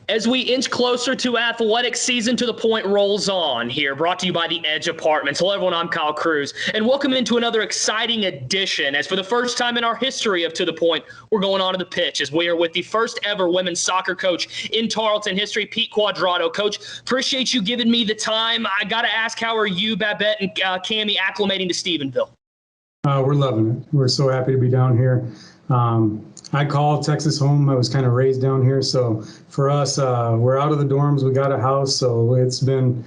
As we inch closer to athletic season, To the Point rolls on here, brought to you by the Edge Apartments. Hello, everyone. I'm Kyle Cruz, and welcome into another exciting edition. As for the first time in our history of To the Point, we're going on to the pitch as we are with the first ever women's soccer coach in Tarleton history, Pete Cuadrado. Coach, appreciate you giving me the time. I got to ask, how are you, Babette and Cammie, acclimating to Stephenville? We're loving it. We're so happy to be down here. I call Texas home. I was kind of raised down here, so for us, we're out of the dorms. We got a house, so it's been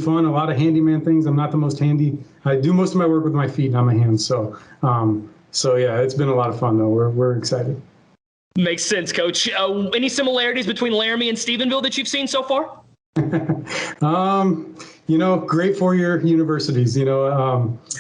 fun. A lot of handyman things. I'm not the most handy. I do most of my work with my feet, not my hands. So yeah, it's been a lot of fun though. We're excited. Makes sense, Coach. Any similarities between Laramie and Stephenville that you've seen so far? Great four-year universities,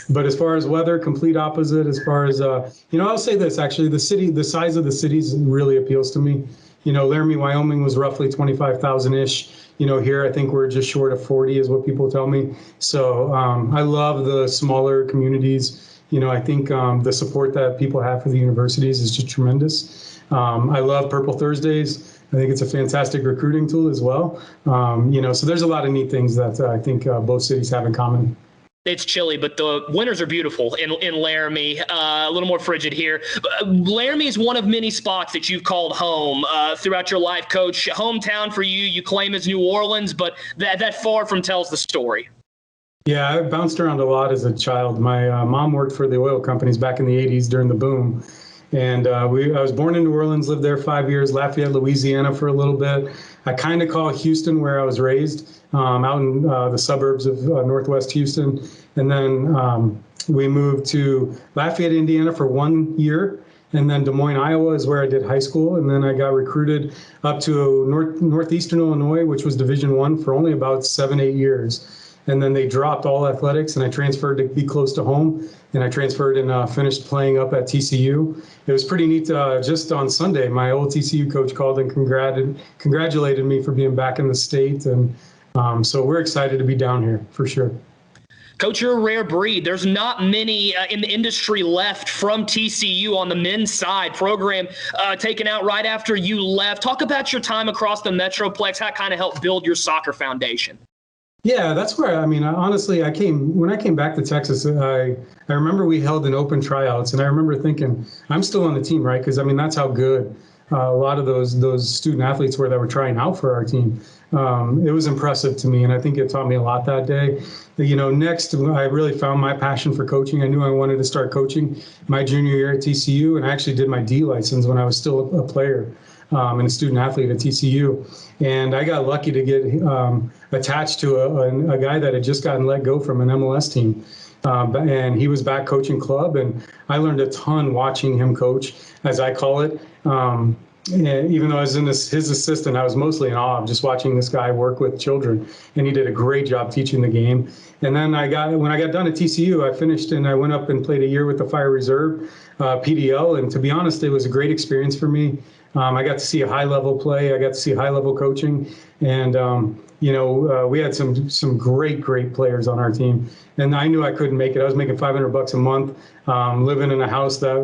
but as far as weather, complete opposite. As far as, I'll say this, actually, the size of the cities really appeals to me. Laramie, Wyoming was roughly 25,000-ish. Here, I think we're just short of 40 is what people tell me. So I love the smaller communities. I think the support that people have for the universities is just tremendous. I love Purple Thursdays. I think it's a fantastic recruiting tool as well. So there's a lot of neat things that I think both cities have in common. It's chilly, but the winters are beautiful in Laramie. A little more frigid here. Laramie is one of many spots that you've called home throughout your life, Coach. Hometown for you, you claim is New Orleans, but that far from tells the story. Yeah, I bounced around a lot as a child. My mom worked for the oil companies back in the 80s during the boom. And I was born in New Orleans, lived there 5 years, Lafayette, Louisiana for a little bit. I kind of call Houston where I was raised, out in the suburbs of Northwest Houston. And then we moved to Lafayette, Indiana for 1 year. And then Des Moines, Iowa is where I did high school. And then I got recruited up to Northeastern Illinois, which was Division I for only about 7-8 years. And then they dropped all athletics, and I transferred to be close to home. And I transferred and finished playing up at TCU. It was pretty neat. Just on Sunday, my old TCU coach called and congratulated me for being back in the state. And so we're excited to be down here for sure. Coach, you're a rare breed. There's not many in the industry left from TCU on the men's side. Program taken out right after you left. Talk about your time across the Metroplex, how it kind of helped build your soccer foundation. Yeah, that's where, honestly, when I came back to Texas, I remember we held an open tryouts, and I remember thinking, I'm still on the team, right? Because, that's how good a lot of those student athletes were that were trying out for our team. It was impressive to me, and I think it taught me a lot that day. Next, I really found my passion for coaching. I knew I wanted to start coaching my junior year at TCU, and I actually did my D license when I was still a player. And a student athlete at TCU. And I got lucky to get attached to a guy that had just gotten let go from an MLS team. And he was back coaching club. And I learned a ton watching him coach, as I call it. And even though I was his assistant, I was mostly in awe of just watching this guy work with children. And he did a great job teaching the game. And then when I got done at TCU, I finished and I went up and played a year with the Fire Reserve, PDL. And to be honest, it was a great experience for me. I got to see a high-level play. I got to see high-level coaching, and we had some great players on our team. And I knew I couldn't make it. I was making $500 a month, living in a house that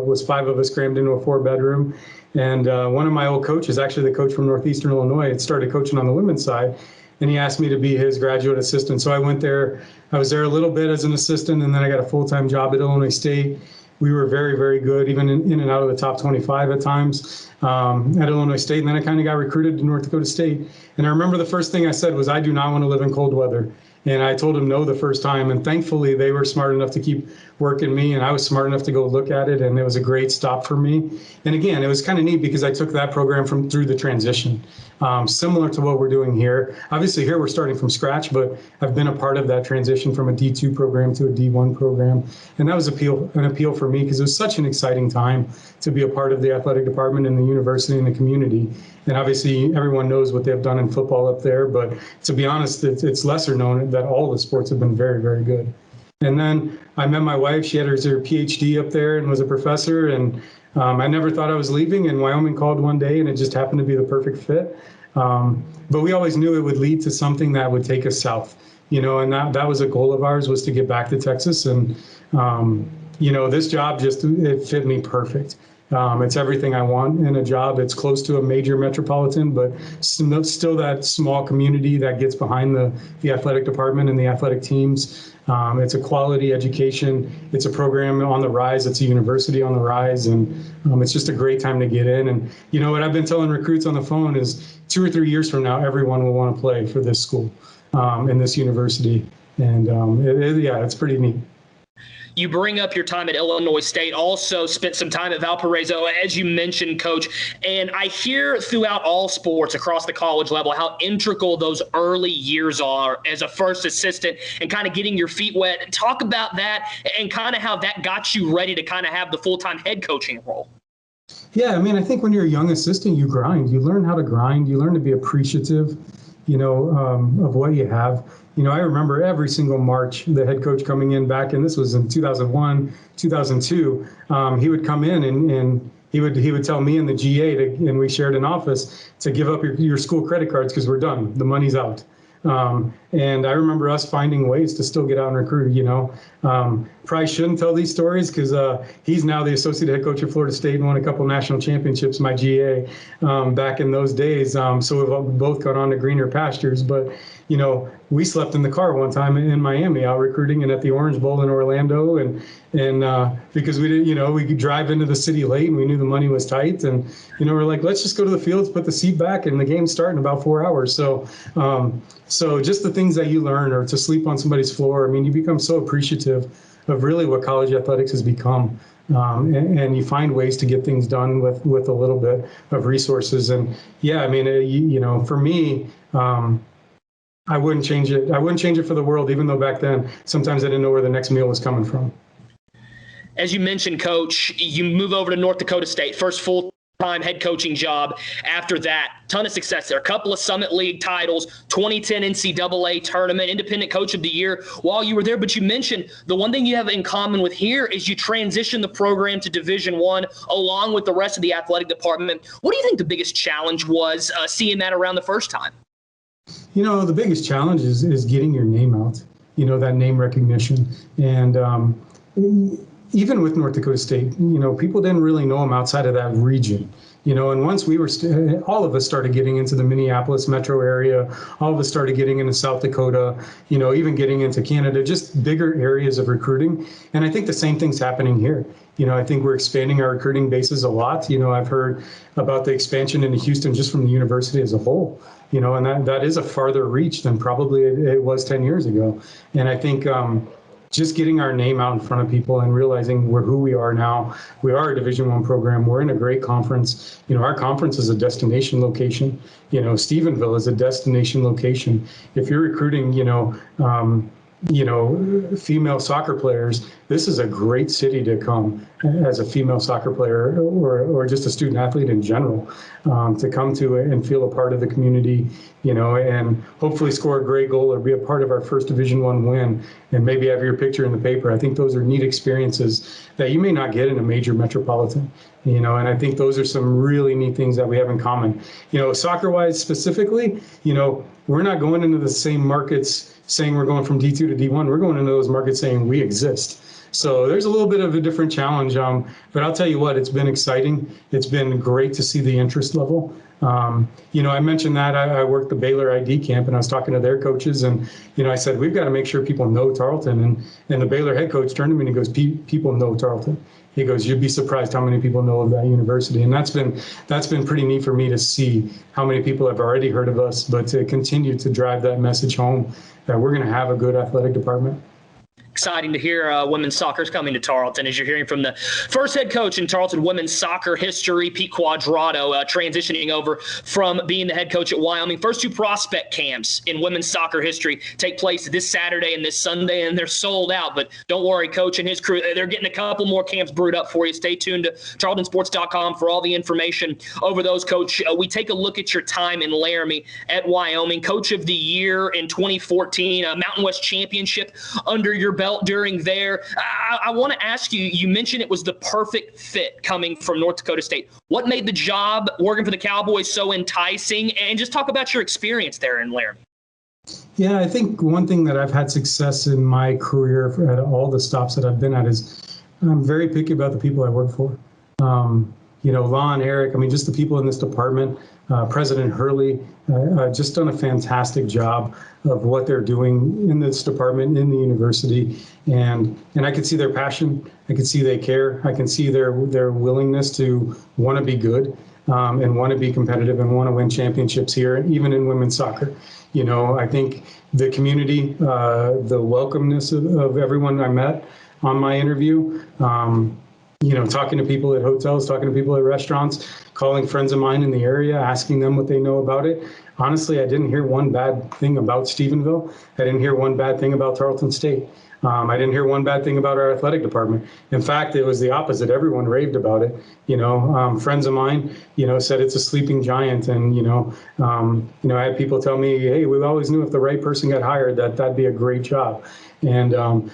was 5 of us crammed into a 4-bedroom. And one of my old coaches, actually the coach from Northeastern Illinois, had started coaching on the women's side, and he asked me to be his graduate assistant. So I went there. I was there a little bit as an assistant, and then I got a full-time job at Illinois State. We were very, very good, even in and out of the top 25 at times at Illinois State. And then I kind of got recruited to North Dakota State. And I remember the first thing I said was, I do not want to live in cold weather. And I told him no the first time. And thankfully, they were smart enough to keep working me. And I was smart enough to go look at it. And it was a great stop for me. And again, it was kind of neat because I took that program through the transition, similar to what we're doing here. Obviously, here we're starting from scratch, but I've been a part of that transition from a D2 program to a D1 program. And that was an appeal for me because it was such an exciting time to be a part of the athletic department in the university and the community. And obviously, everyone knows what they've done in football up there. But to be honest, it's lesser known that all the sports have been very, very good. And then I met my wife. She had her PhD up there and was a professor. And I never thought I was leaving. And Wyoming called one day, and it just happened to be the perfect fit. But we always knew it would lead to something that would take us south. And that was a goal of ours, was to get back to Texas. And, this job it fit me perfect. It's everything I want in a job. It's close to a major metropolitan, but still that small community that gets behind the athletic department and the athletic teams. It's a quality education. It's a program on the rise. It's a university on the rise. And it's just a great time to get in. And you know what I've been telling recruits on the phone is 2 or 3 years from now, everyone will want to play for this school and this university. And it's pretty neat. You bring up your time at Illinois State, also spent some time at Valparaiso, as you mentioned, Coach. And I hear throughout all sports across the college level how integral those early years are as a first assistant and kind of getting your feet wet. Talk about that and kind of how that got you ready to kind of have the full-time head coaching role. Yeah, I mean, I think when you're a young assistant, you grind. You learn how to grind. You learn to be appreciative, of what you have. I remember every single March, the head coach coming in back, and this was in 2001, 2002, he would come in and he would tell me and the GA, and we shared an office, to give up your school credit cards because we're done. The money's out. And I remember us finding ways to still get out and recruit, probably shouldn't tell these stories because he's now the associate head coach at Florida State and won a couple national championships, my GA, back in those days. So we've both gone on to greener pastures, but we slept in the car one time in Miami out recruiting and at the Orange Bowl in Orlando. And because we didn't, we could drive into the city late and we knew the money was tight. And, we're like, let's just go to the fields, put the seat back, and the game's starting in about 4 hours. So just the things that you learn, or to sleep on somebody's floor, I mean, you become so appreciative of really what college athletics has become. And you find ways to get things done with a little bit of resources. And yeah, I mean, for me, I wouldn't change it. I wouldn't change it for the world, even though back then, sometimes I didn't know where the next meal was coming from. As you mentioned, Coach, you move over to North Dakota State, first full-time head coaching job. After that, ton of success there. A couple of Summit League titles, 2010 NCAA tournament, Independent Coach of the Year while you were there. But you mentioned the one thing you have in common with here is you transitioned the program to Division I along with the rest of the athletic department. What do you think the biggest challenge was seeing that around the first time? The biggest challenge is getting your name out, that name recognition. And even with North Dakota State, people didn't really know them outside of that region. And once we were, all of us started getting into the Minneapolis metro area, all of us started getting into South Dakota, even getting into Canada, just bigger areas of recruiting. And I think the same thing's happening here. I think we're expanding our recruiting bases a lot. I've heard about the expansion into Houston just from the university as a whole, and that is a farther reach than probably it was 10 years ago. And I think just getting our name out in front of people and realizing we're who we are now. We are a Division I program. We're in a great conference. Our conference is a destination location. Stephenville is a destination location. If you're recruiting, female soccer players, this is a great city to come as a female soccer player or just a student athlete in general, to come to and feel a part of the community, and hopefully score a great goal or be a part of our first Division I win and maybe have your picture in the paper. I think those are neat experiences that you may not get in a major metropolitan, and I think those are some really neat things that we have in common. Soccer-wise specifically, we're not going into the same markets saying we're going from D2 to D1. We're going into those markets saying we exist. So there's a little bit of a different challenge, but I'll tell you what, it's been exciting. It's been great to see the interest level. I mentioned that I worked the Baylor ID camp and I was talking to their coaches and, I said, we've got to make sure people know Tarleton. And the Baylor head coach turned to me and he goes, people know Tarleton. He goes, you'd be surprised how many people know of that university. And that's been pretty neat for me to see how many people have already heard of us, but to continue to drive that message home that we're going to have a good athletic department. Exciting to hear women's soccer is coming to Tarleton, as you're hearing from the first head coach in Tarleton women's soccer history, Pete Cuadrado, transitioning over from being the head coach at Wyoming. First two prospect camps in women's soccer history take place this Saturday and this Sunday, and they're sold out. But don't worry, Coach and his crew, they're getting a couple more camps brewed up for you. Stay tuned to tarletonsports.com for all the information over those, Coach. We take a look at your time in Laramie at Wyoming, Coach of the Year in 2014, Mountain West Championship under your belt during there. I want to ask you, you mentioned it was the perfect fit coming from North Dakota State. What made the job working for the Cowboys so enticing? And just talk about your experience there in Laramie. Yeah, I think one thing that I've had success in my career at all the stops that I've been at is I'm very picky about the people I work for. Lon, Eric, I mean, just the people in this department, President Hurley, just done a fantastic job of what they're doing in this department, in the university. And I could see their passion. I could see they care. I can see their willingness to want to be good and want to be competitive and want to win championships here, even in women's soccer. I think the community, the welcomeness of everyone I met on my interview, talking to people at hotels, talking to people at restaurants, calling friends of mine in the area, asking them what they know about it. Honestly, I didn't hear one bad thing about Stephenville. I didn't hear one bad thing about Tarleton State. I didn't hear one bad thing about our athletic department. In fact, it was the opposite. Everyone raved about it. Friends of mine, said it's a sleeping giant. And, I had people tell me, hey, we always knew if the right person got hired, that'd be a great job. And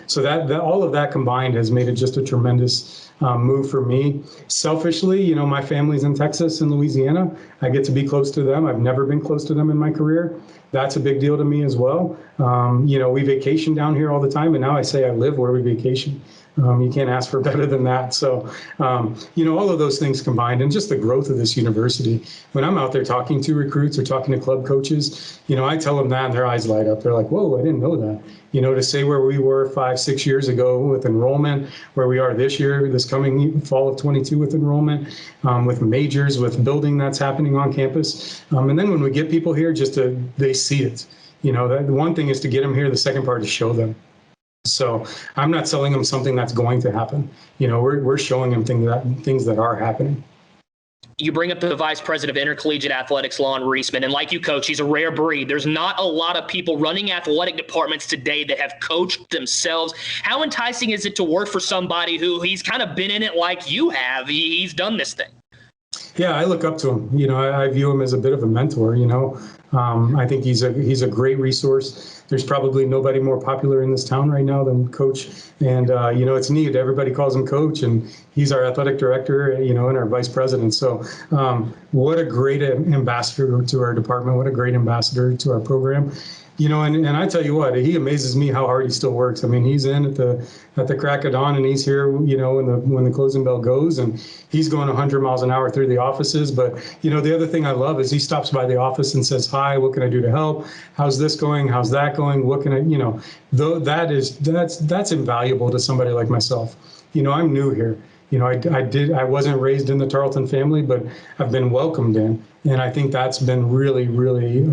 so that all of that combined has made it just a tremendous move for me. Selfishly, my family's in Texas and Louisiana. I get to be close to them. I've never been close to them in my career. That's a big deal to me as well. We vacation down here all the time, and now I say I live where we vacation. You can't ask for better than that. So, all of those things combined, and just the growth of this university. When I'm out there talking to recruits or talking to club coaches, I tell them that and their eyes light up. They're like, whoa, I didn't know that. To say where we were 5-6 years ago with enrollment, where we are this year, this coming fall of 22 with enrollment, with majors, with building that's happening on campus. And then when we get people here, they see it. That one thing is to get them here. The second part is show them. So I'm not selling them something that's going to happen. We're showing them things that are happening. You bring up the vice president of intercollegiate athletics, Lon Reisman, and like you, coach, he's a rare breed. There's not a lot of people running athletic departments today that have coached themselves. How enticing is it to work for somebody who he's kind of been in it like you have? He's done this thing. Yeah, I look up to him. I view him as a bit of a mentor. I think he's a great resource. There's probably nobody more popular in this town right now than Coach. And, it's neat. Everybody calls him Coach, and he's our athletic director, and our vice president. So what a great ambassador to our department. What a great ambassador to our program. And I tell you what, he amazes me how hard he still works. I mean, he's in at the crack of dawn, and he's here, when the closing bell goes, and he's going 100 miles an hour through the offices. But, the other thing I love is he stops by the office and says, hi, what can I do to help? How's this going? How's that going? What can I, that's invaluable to somebody like myself. I'm new here. I wasn't raised in the Tarleton family, but I've been welcomed in. And I think that's been really, really,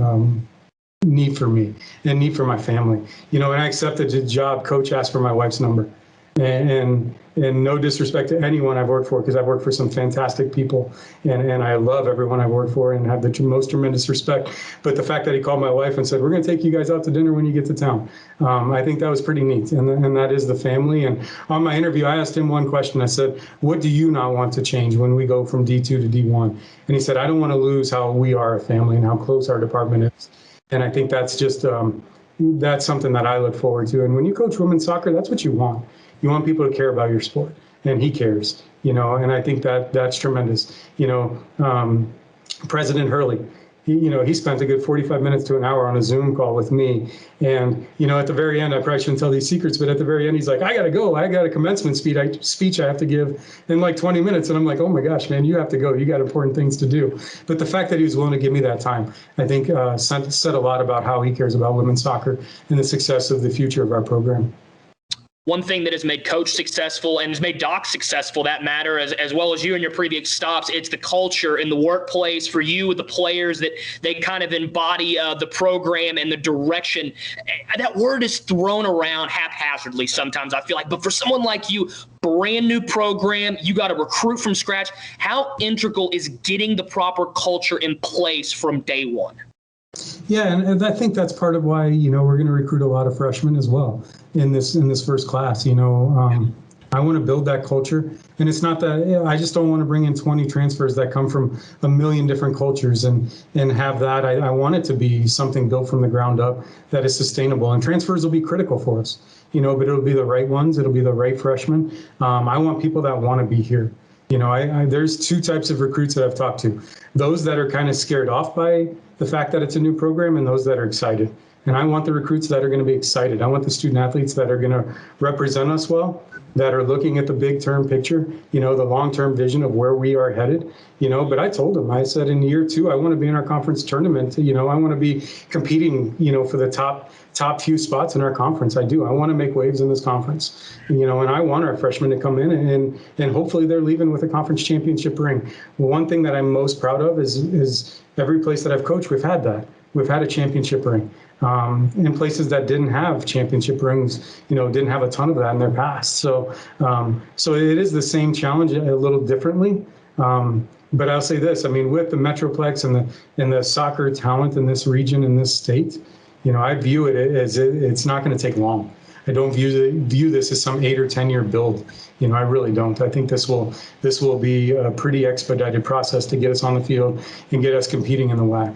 neat for me and neat for my family. When I accepted the job, Coach asked for my wife's number. And no disrespect to anyone I've worked for, because I've worked for some fantastic people, and I love everyone I've worked for and have the most tremendous respect. But the fact that he called my wife and said, we're going to take you guys out to dinner when you get to town, I think that was pretty neat. And that is the family. And on my interview, I asked him one question. I said, what do you not want to change when we go from D2 to D1? And he said, I don't want to lose how we are a family and how close our department is. And I think that's just, that's something that I look forward to. And when you coach women's soccer, that's what you want. You want people to care about your sport, and he cares, and I think that's tremendous. President Hurley, he spent a good 45 minutes to an hour on a Zoom call with me. And, at the very end, I probably shouldn't tell these secrets, but at the very end, he's like, I got to go. I got a commencement speech I have to give in like 20 minutes. And I'm like, oh my gosh, man, you have to go. You got important things to do. But the fact that he was willing to give me that time, I think said a lot about how he cares about women's soccer and the success of the future of our program. One thing that has made Coach successful and has made Doc successful, that matter, as well as you and your previous stops, it's the culture in the workplace for you with the players that they kind of embody the program and the direction. That word is thrown around haphazardly sometimes, I feel like. But for someone like you, brand new program, you got to recruit from scratch. How integral is getting the proper culture in place from day one? Yeah, and I think that's part of why, we're going to recruit a lot of freshmen as well in this first class. I want to build that culture. And it's not that I just don't want to bring in 20 transfers that come from a million different cultures and have that. I want it to be something built from the ground up that is sustainable. And transfers will be critical for us, but it'll be the right ones. It'll be the right freshmen. I want people that want to be here. There's two types of recruits that I've talked to. Those that are kind of scared off by the fact that it's a new program, and those that are excited. And I want the recruits that are going to be excited. I want the student athletes that are going to represent us well, that are looking at the big term picture, the long-term vision of where we are headed, but I told them, I said in year 2, I want to be in our conference tournament. I want to be competing, for the top few spots in our conference. I do. I want to make waves in this conference, and I want our freshmen to come in and hopefully they're leaving with a conference championship ring. One thing that I'm most proud of is every place that I've coached, we've had that. We've had a championship ring. In places that didn't have championship rings, didn't have a ton of that in their past. So it is the same challenge a little differently. But I'll say this, with the Metroplex and the soccer talent in this region, in this state, I view it as it's not going to take long. I don't view this as some 8 or 10 year build. I really don't. I think this will be a pretty expedited process to get us on the field and get us competing in the WAC.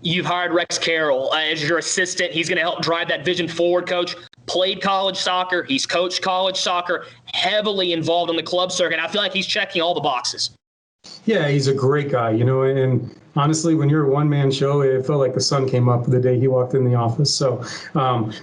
You've hired Rex Carroll as your assistant. He's going to help drive that vision forward, Coach. Played college soccer. He's coached college soccer, heavily involved in the club circuit. I feel like he's checking all the boxes. Yeah, he's a great guy, and honestly, when you're a one-man show, it felt like the sun came up the day he walked in the office. So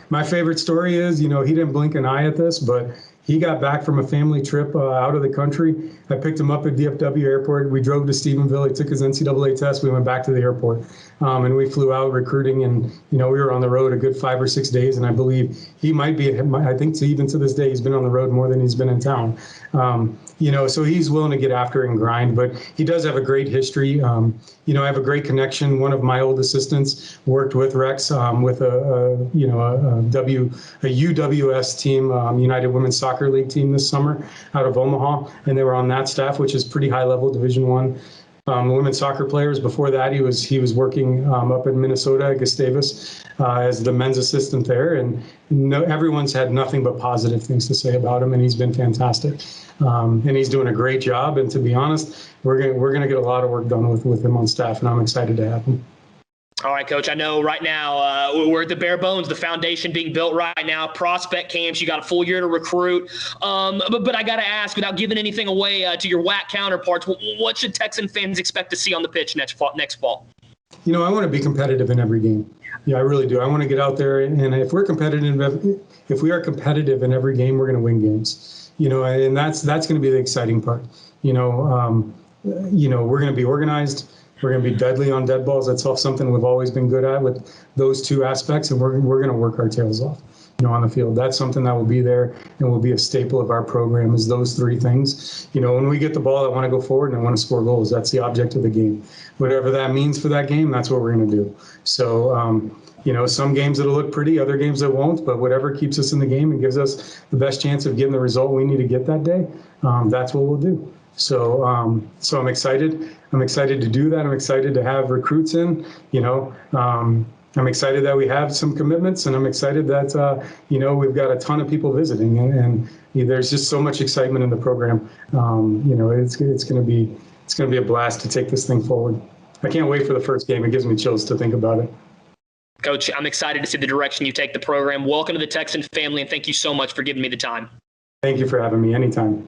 my favorite story is, he didn't blink an eye at this, but he got back from a family trip out of the country. I picked him up at DFW Airport. We drove to Stephenville. He took his NCAA test. We went back to the airport, and we flew out recruiting. And we were on the road a good 5 or 6 days. And I believe he might be. I think even to this day, he's been on the road more than he's been in town. So he's willing to get after it and grind. But he does have a great history. I have a great connection. One of my old assistants worked with Rex with a UWS team, United Women's Soccer League team this summer out of Omaha, and they were on that staff, which is pretty high level Division I. Women's soccer players. Before that, he was working up in Minnesota at Gustavus as the men's assistant there, and everyone's had nothing but positive things to say about him, and he's been fantastic. And he's doing a great job. And to be honest, we're gonna get a lot of work done with him on staff, and I'm excited to have him. All right, Coach, I know right now we're at the bare bones, the foundation being built right now, prospect camps, you got a full year to recruit. But I got to ask, without giving anything away to your WAC counterparts, what should Texan fans expect to see on the pitch next fall? I want to be competitive in every game. Yeah, I really do. I want to get out there, and if we are competitive in every game, we're going to win games. And that's going to be the exciting part. We're going to be organized. We're going to be deadly on dead balls. That's something we've always been good at with those two aspects, and we're going to work our tails off, on the field. That's something that will be there and will be a staple of our program, is those three things. When we get the ball, I want to go forward and I want to score goals. That's the object of the game. Whatever that means for that game, that's what we're going to do. So, some games it'll look pretty, other games it won't, but whatever keeps us in the game and gives us the best chance of getting the result we need to get that day, that's what we'll do. So I'm excited. I'm excited to do that. I'm excited to have recruits in, I'm excited that we have some commitments, and I'm excited that, we've got a ton of people visiting, and there's just so much excitement in the program. It's going to be a blast to take this thing forward. I can't wait for the first game. It gives me chills to think about it. Coach, I'm excited to see the direction you take the program. Welcome to the Texan family, and thank you so much for giving me the time. Thank you for having me anytime.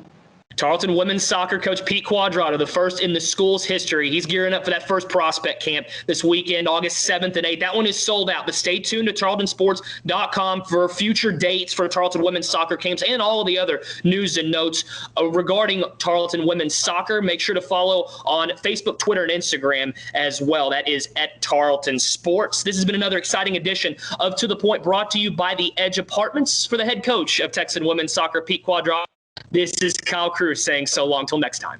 Tarleton women's soccer coach Pete Cuadrado, the first in the school's history. He's gearing up for that first prospect camp this weekend, August 7th and 8th. That one is sold out, but stay tuned to tarletonsports.com for future dates for Tarleton women's soccer camps and all of the other news and notes regarding Tarleton women's soccer. Make sure to follow on Facebook, Twitter, and Instagram as well. That is at Tarleton Sports. This has been another exciting edition of To The Point, brought to you by the Edge Apartments. For the head coach of Texan women's soccer, Pete Cuadrado, this is Kyle Cruz saying so long till next time.